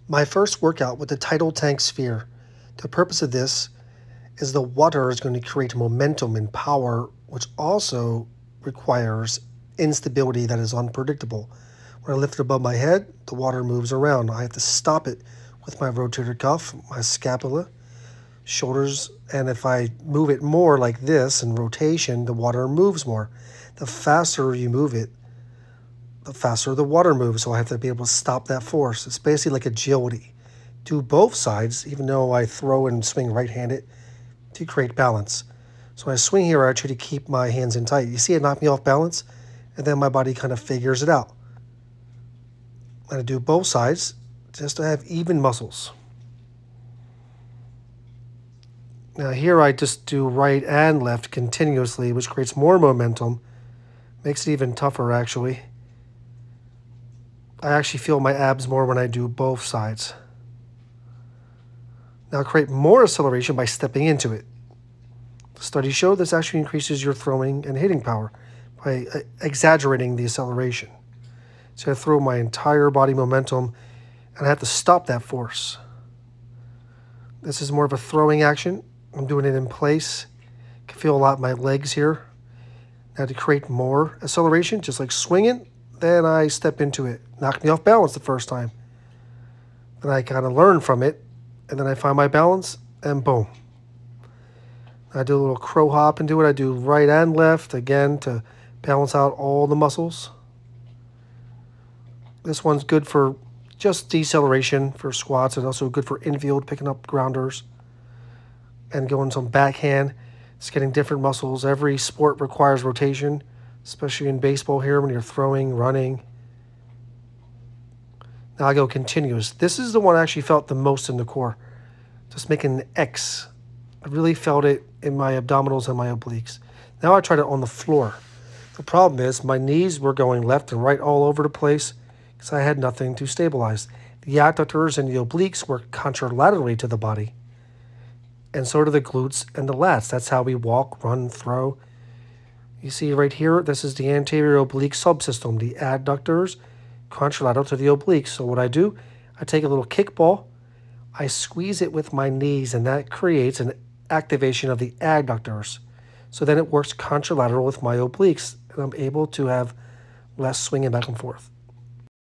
My first workout with the Tidal tank sphere. The purpose of this is the water is going to create momentum and power, which also requires instability that is unpredictable. When I lift it above my head, the water moves around. I have to stop it with my rotator cuff, my scapula, shoulders, and if I move it more like this in rotation, the water moves more. The faster you move it, the faster the water moves, so I have to be able to stop that force. It's basically like agility. Do both sides, even though I throw and swing right-handed, to create balance. So when I swing here, I try to keep my hands in tight. You see it knock me off balance, and then my body kind of figures it out. And I do both sides just to have even muscles. Now here I just do right and left continuously, which creates more momentum. Makes it even tougher, actually. I actually feel my abs more when I do both sides. Now create more acceleration by stepping into it. Studies show this actually increases your throwing and hitting power by exaggerating the acceleration. So I throw my entire body momentum and I have to stop that force. This is more of a throwing action. I'm doing it in place. You can feel a lot in my legs here. Now to create more acceleration, just like swinging, then I step into it. Knocked me off balance the first time. Then I kind of learn from it, and then I find my balance, and boom. I do a little crow hop into it. I do right and left, again, to balance out all the muscles. This one's good for just deceleration for squats, and also good for infield, picking up grounders, and going some backhand. It's getting different muscles. Every sport requires rotation, especially in baseball here when you're throwing, running. Now I go continuous. This is the one I actually felt the most in the core. Just making an X. I really felt it in my abdominals and my obliques. Now I tried it on the floor. The problem is my knees were going left and right all over the place because I had nothing to stabilize. The adductors and the obliques work contralaterally to the body. And so do the glutes and the lats. That's how we walk, run, throw. You see right here, this is the anterior oblique subsystem. The adductors contralateral to the obliques. So what I do, I take a little kickball, I squeeze it with my knees, and that creates an activation of the adductors. So then it works contralateral with my obliques, and I'm able to have less swinging back and forth.